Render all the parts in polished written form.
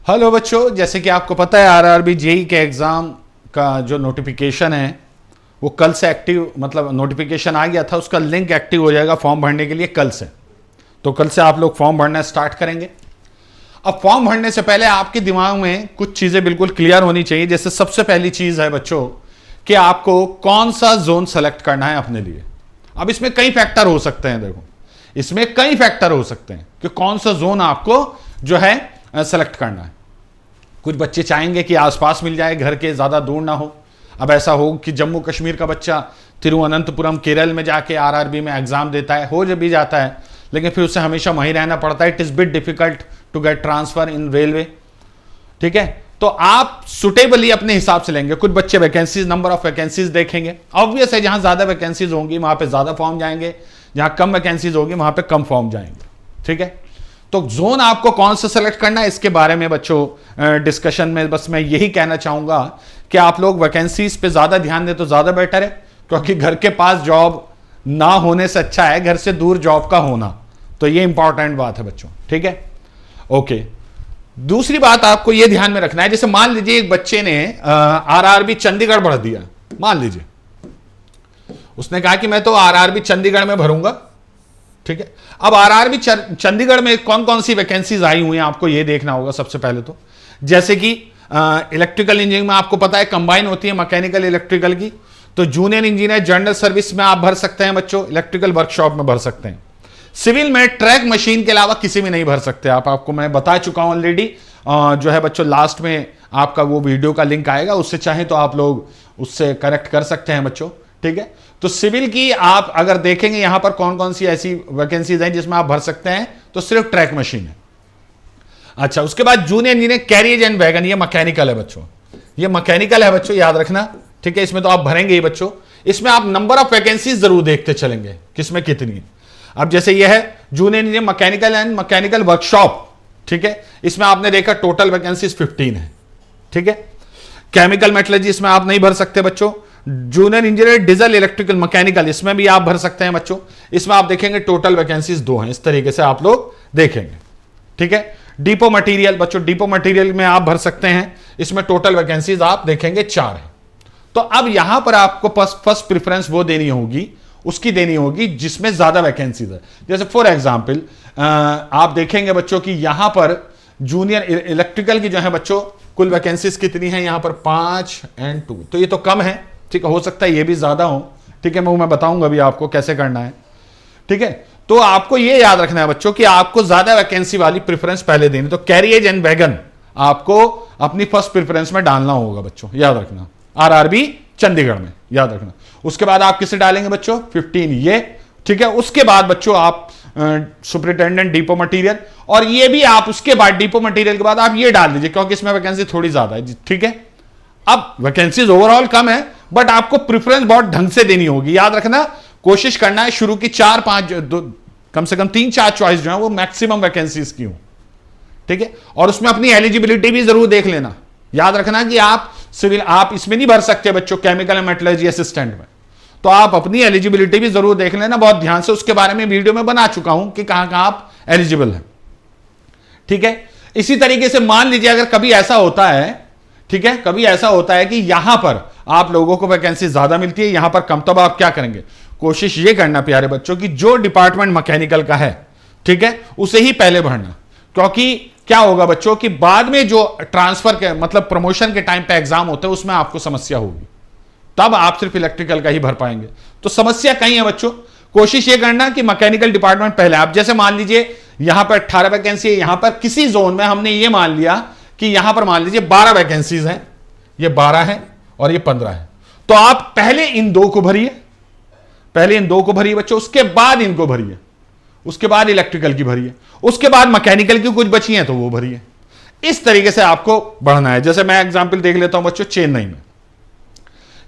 Hello बच्चों, जैसे कि आपको पता है आरआरबी जेई के एग्ज़ाम का जो नोटिफिकेशन है वो कल से एक्टिव, मतलब नोटिफिकेशन आ गया था, उसका लिंक एक्टिव हो जाएगा फॉर्म भरने के लिए कल से। तो कल से आप लोग फॉर्म भरना स्टार्ट करेंगे। अब फॉर्म भरने से पहले आपके दिमाग में कुछ चीज़ें बिल्कुल क्लियर होनी चाहिए। जैसे सबसे पहली चीज़ है बच्चों कि आपको कौन सा जोन सेलेक्ट करना है अपने लिए। अब इसमें कई फैक्टर हो सकते हैं, देखो इसमें कई फैक्टर हो सकते हैं कि कौन सा जोन आपको जो है सेलेक्ट करना है। कुछ बच्चे चाहेंगे कि आसपास मिल जाए, घर के ज़्यादा दूर ना हो। अब ऐसा हो कि जम्मू कश्मीर का बच्चा तिरुवनंतपुरम केरल में जाके आरआरबी में एग्जाम देता है, हो जब भी जाता है, लेकिन फिर उसे हमेशा वहीं रहना पड़ता है। It is bit difficult to get transfer in railway. ठीक है, तो आप सुटेबली अपने हिसाब से लेंगे। कुछ बच्चे वैकेंसीज, नंबर ऑफ वैकेंसीज देखेंगे। ऑब्वियस है, जहां ज़्यादा वैकेंसीज होंगी वहां पे ज़्यादा फॉर्म जाएंगे, जहां कम वैकेंसीज होगी वहां पे कम फॉर्म जाएंगे। ठीक है, तो जोन आपको कौन सा सेलेक्ट करना है इसके बारे में बच्चों डिस्कशन में बस मैं यही कहना चाहूंगा कि आप लोग वैकेंसीज पे ज्यादा ध्यान दें तो ज्यादा बेटर है, क्योंकि घर के पास जॉब ना होने से अच्छा है घर से दूर जॉब का होना। तो ये इंपॉर्टेंट बात है बच्चों। ठीक है, ओके। दूसरी बात आपको यह ध्यान में रखना है, जैसे मान लीजिए एक बच्चे ने आरआरबी चंडीगढ़ भर दिया। मान लीजिए उसने कहा कि मैं तो आरआरबी चंडीगढ़ में भरूंगा। ठीक है, अब आरआरबी चंडीगढ़ में कौन कौन सी वैकेंसीज आई हुई हैं आपको ये देखना होगा सबसे पहले तो। जैसे कि इलेक्ट्रिकल इंजीनियरिंग में आपको पता है कंबाइन होती है मैकेनिकल इलेक्ट्रिकल की, तो जूनियर इंजीनियर जनरल सर्विस में आप भर सकते हैं बच्चों, इलेक्ट्रिकल वर्कशॉप में भर सकते हैं। सिविल में ट्रैक मशीन के अलावा किसी में नहीं भर सकते आप, आपको मैं बता चुका हूं ऑलरेडी। जो है बच्चों लास्ट में आपका वो वीडियो का लिंक आएगा, उससे चाहे तो आप लोग उससे करेक्ट कर सकते हैं बच्चों। ठीक है, तो सिविल की आप अगर देखेंगे यहां पर कौन कौन सी ऐसी वैकेंसीज हैं जिसमें आप भर सकते हैं, तो सिर्फ ट्रैक मशीन है। अच्छा, उसके बाद junior engineer carriage and wagon, ये मैकेनिकल है बच्चों, ये मैकेनिकल है बच्चों, याद रखना। ठीक है, इसमें तो आप भरेंगे ही बच्चों। इसमें आप नंबर ऑफ वैकेंसीज जरूर देखते चलेंगे किसमें कितनी। अब जैसे ये है junior engineer mechanical and mechanical workshop. ठीक है, इसमें आपने देखा टोटल वैकेंसीज 15 है। ठीक है, केमिकल मेटलर्जी इसमें आप नहीं भर सकते बच्चों। Junior engineer diesel electrical mechanical, इसमें भी आप भर सकते हैं बच्चों। इसमें आप देखेंगे टोटल वैकेंसीज 2 हैं। इस तरीके से आप लोग देखेंगे। ठीक है, डिपो मटेरियल बच्चों, डिपो मटेरियल में आप भर सकते हैं, इसमें टोटल वैकेंसीज आप देखेंगे 4 है। तो अब यहां पर आपको फर्स्ट प्रेफरेंस वो देनी होगी, उसकी देनी होगी जिसमें ज्यादा वैकेंसीज है। जैसे फॉर एग्जांपल आप देखेंगे बच्चों कि यहां पर जूनियर इलेक्ट्रिकल की जो है बच्चों कुल वैकेंसीज कितनी है, यहां पर 5 और 2, तो ये तो कम है। ठीक है, हो सकता है ये भी ज्यादा हो। ठीक है, मैं बताऊंगा अभी आपको कैसे करना है। ठीक है, तो आपको ये याद रखना है बच्चों कि आपको ज्यादा वैकेंसी वाली प्रेफरेंस पहले देनी, तो कैरियज एंड वैगन आपको अपनी फर्स्ट प्रेफरेंस में डालना होगा बच्चों, याद रखना। आरआरबी चंडीगढ़ में याद रखना। उसके बाद आप किसे डालेंगे बच्चों, 15 ये। ठीक है, उसके बाद बच्चों आप सुपरिटेंडेंट डिपो मटेरियल, और ये भी आप उसके बाद डिपो मटेरियल के बाद आप ये डाल दीजिए, क्योंकि इसमें वैकेंसी थोड़ी ज्यादा है। ठीक है, अब वैकेंसीज ओवरऑल कम है, बट आपको प्रेफरेंस बहुत ढंग से देनी होगी। याद रखना, कोशिश करना है शुरू की 4-5 कम से कम 3-4 चॉइस जो है वो मैक्सिमम वैकेंसीज की हो। ठीक है, और उसमें अपनी एलिजिबिलिटी भी जरूर देख लेना। याद रखना कि आप सिविल आप इसमें नहीं भर सकते बच्चों, केमिकल एंड मेटलर्जी असिस्टेंट में, तो आप अपनी एलिजिबिलिटी भी जरूर देख लेना बहुत ध्यान से। उसके बारे में वीडियो में बना चुका हूं कि कहां कहां आप एलिजिबल हैं। ठीक है, इसी तरीके से मान लीजिए अगर कभी ऐसा होता है, ठीक है, कभी ऐसा होता है कि यहां पर आप लोगों को वैकेंसी ज्यादा मिलती है, यहां पर कम, तब आप क्या करेंगे, कोशिश ये करना प्यारे बच्चों कि जो डिपार्टमेंट मैकेनिकल का है, ठीक है, उसे ही पहले भरना। क्योंकि क्या होगा बच्चों कि बाद में जो ट्रांसफर के मतलब प्रमोशन के टाइम पे एग्जाम होते हैं उसमें आपको समस्या होगी, तब आप सिर्फ इलेक्ट्रिकल का ही भर पाएंगे। तो समस्या कहीं है बच्चों, कोशिश ये करना कि मैकेनिकल डिपार्टमेंट पहले। आप जैसे मान लीजिए यहां पर 18 वैकेंसी है, यहां पर किसी जोन में हमने ये मान लिया कि यहां पर मान लीजिए 12 वैकेंसीज हैं, ये 12 है और ये 15 है, तो आप पहले इन 2 को भरिए, पहले इन 2 को भरिए बच्चों, उसके बाद इनको भरिए, उसके बाद इलेक्ट्रिकल की भरिए, उसके बाद मैकेनिकल की कुछ बची हैं तो वो भरिए। इस तरीके से आपको बढ़ना है। जैसे मैं एग्जांपल देख लेता हूं बच्चों,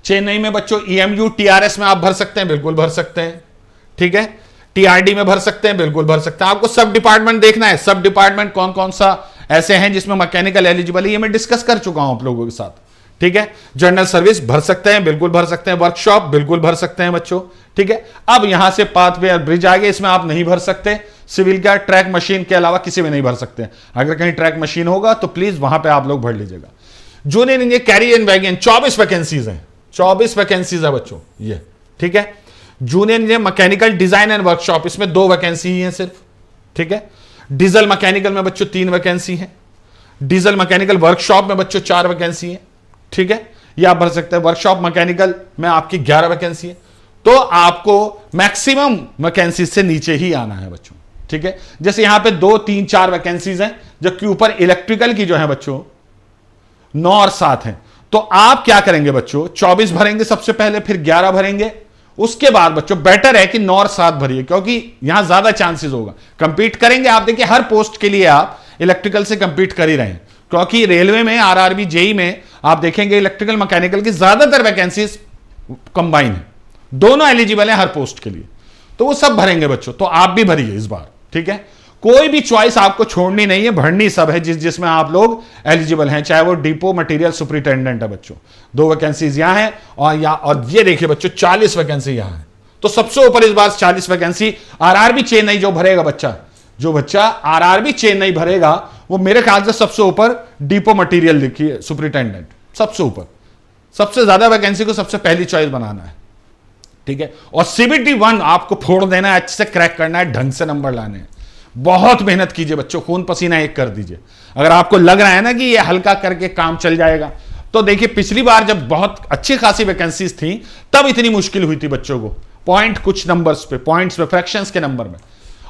चेन्नई में बच्चों ईएमयू टीआरएस में आप भर सकते हैं, बिल्कुल भर सकते हैं। ठीक है, टीआरडी में भर सकते हैं, बिल्कुल भर सकते हैं। आपको सब डिपार्टमेंट देखना है, सब डिपार्टमेंट कौन कौन सा ऐसे हैं जिसमें मैकेनिकल एलिजिबल है, ये मैं डिस्कस कर चुका हूं आप लोगों के साथ। ठीक है। जनरल सर्विस भर सकते हैं, बिल्कुल भर सकते हैं। वर्कशॉप बिल्कुल भर सकते हैं बच्चों, ठीक है। अब यहां से पाथवे और ब्रिज आ गए, इसमें आप नहीं भर सकते। सिविल का ट्रैक मशीन के अलावा किसी में नहीं भर सकते। अगर कहीं ट्रैक मशीन होगा तो प्लीज वहां पे आप लोग भर लीजिएगा। Junior engineer carry and wagon 24 vacancies हैं, 24 वैकेंसीज है बच्चों ये, ठीक है। Junior engineer mechanical design and workshop, इसमें 2 वैकेंसी ही है सिर्फ, ठीक है। डीजल मैकेनिकल में बच्चों 3 वैकेंसी है। डीजल मैकेनिकल वर्कशॉप में बच्चों 4 वैकेंसी है, ठीक है। ये आप भर सकते हैं। वर्कशॉप मैकेनिकल में आपकी 11 वैकेंसी है। तो आपको मैक्सिमम वैकेंसी से नीचे ही आना है बच्चों, ठीक है। जैसे यहां पे 2, 3, 4 वैकेंसीज हैं, जबकि ऊपर इलेक्ट्रिकल की जो है बच्चों 9 और 7 हैं। तो आप क्या करेंगे बच्चों, 24 भरेंगे सबसे पहले, फिर 11 भरेंगे। उसके बाद बच्चों बेटर है कि 9 और 7 भरिए, क्योंकि यहां ज्यादा चांसेस होगा। कंपीट करेंगे आप, देखिए हर पोस्ट के लिए आप इलेक्ट्रिकल से कंपीट कर ही रहे हैं, क्योंकि रेलवे में, आरआरबी, जेई में आप देखेंगे इलेक्ट्रिकल मैकेनिकल की ज्यादातर वैकेंसीज कंबाइन है, दोनों एलिजिबल है हर पोस्ट के लिए। तो वो सब भरेंगे बच्चों, तो आप भी भरिए इस बार, ठीक है। कोई भी चॉइस आपको छोड़नी नहीं है, भरनी सब है जिसमें आप लोग एलिजिबल हैं, चाहे वो डिपो मटेरियल सुपरिटेंडेंट है बच्चों। 2 वैकेंसीज यहां है और ये देखिए बच्चों 40 वैकेंसी यहां है। तो सबसे ऊपर इस बार 40 वैकेंसी। आरआरबी चेन्नई जो भरेगा बच्चा, जो बच्चा आरआरबी चेन्नई भरेगा, वो मेरे ख्याल से सबसे ऊपर डिपो मटेरियल लिखिए सुपरिटेंडेंट, सबसे ऊपर। सबसे ज्यादा वैकेंसी को सबसे पहली चॉइस बनाना है, ठीक है। और सीबीटी 1 आपको फोड़ देना है, अच्छे से क्रैक करना है, ढंग से नंबर लाने हैं। बहुत मेहनत कीजिए बच्चों, खून पसीना एक कर दीजिए। अगर आपको लग रहा है ना कि ये हल्का करके काम चल जाएगा, तो देखिए पिछली बार जब बहुत अच्छी खासी वैकेंसीज थी तब इतनी मुश्किल हुई थी बच्चों को, पॉइंट कुछ नंबर्स पे, पॉइंट्स पे, फ्रैक्शंस के नंबर में।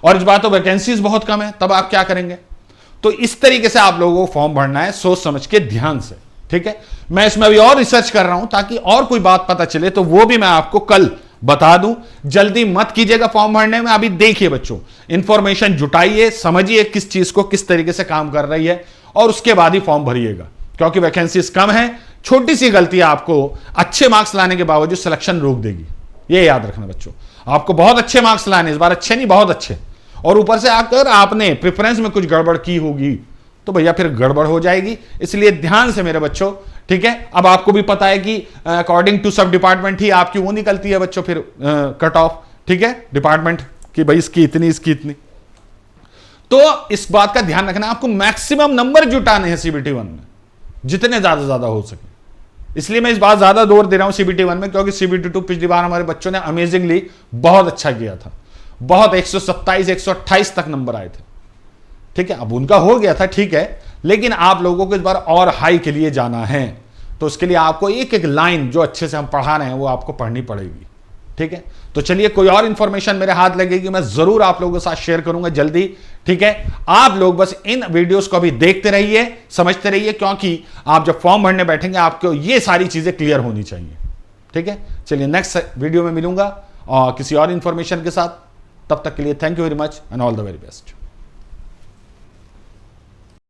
और इस बार तो वैकेंसीज बहुत कम है, तब आप क्या करेंगे। तो इस तरीके से आप लोगों को फॉर्म भरना है, सोच समझ के, ध्यान से, ठीक है। मैं इसमें अभी और रिसर्च कर रहा हूं ताकि और कोई बात पता चले तो वो भी मैं आपको कल बता दूं। जल्दी मत कीजिएगा फॉर्म भरने में। अभी देखिए बच्चों, इंफॉर्मेशन जुटाइए, समझिए किस चीज को किस तरीके से काम कर रही है, और उसके बाद ही फॉर्म भरिएगा, क्योंकि वैकेंसीज कम है। छोटी सी गलती आपको अच्छे मार्क्स लाने के बावजूद सिलेक्शन रोक देगी, ये याद रखना बच्चों। आपको बहुत अच्छे मार्क्स लाने, इस बार अच्छे नहीं बहुत अच्छे, और ऊपर से आकर आपने प्रेफरेंस में कुछ गड़बड़ की होगी तो भैया फिर गड़बड़ हो जाएगी। इसलिए ध्यान से मेरे बच्चों, ठीक है। अब आपको भी पता है कि अकॉर्डिंग टू सब डिपार्टमेंट ही आपकी वो निकलती है बच्चों, फिर कट ऑफ, ठीक है, डिपार्टमेंट की, भाई इसकी इतनी, इसकी इतनी। तो इस बात का ध्यान रखना, आपको मैक्सिमम नंबर जुटाने हैं सीबीटी 1 में, जितने ज्यादा हो सके। इसलिए मैं इस बात ज्यादा जोर दे रहा हूं सीबीटी 1 में, क्योंकि सीबीटी 2 पिछली बार हमारे बच्चों ने अमेजिंगली बहुत अच्छा किया था, बहुत 127, 128 तक नंबर आए थे, ठीक है। अब उनका हो गया था, ठीक है, लेकिन आप लोगों को इस बार और हाई के लिए जाना है, तो उसके लिए आपको एक एक लाइन जो अच्छे से हम पढ़ा रहे हैं वो आपको पढ़नी पड़ेगी, ठीक है। तो चलिए, कोई और इंफॉर्मेशन मेरे हाथ लगेगी मैं जरूर आप लोगों के साथ शेयर करूंगा जल्दी, ठीक है। आप लोग बस इन वीडियोस को अभी देखते रहिए, समझते रहिए, क्योंकि आप जब फॉर्म भरने बैठेंगे आपको ये सारी चीजें क्लियर होनी चाहिए, ठीक है। चलिए, नेक्स्ट वीडियो में मिलूंगा और किसी और इंफॉर्मेशन के साथ। तब तक के लिए thank you very much and all the very best.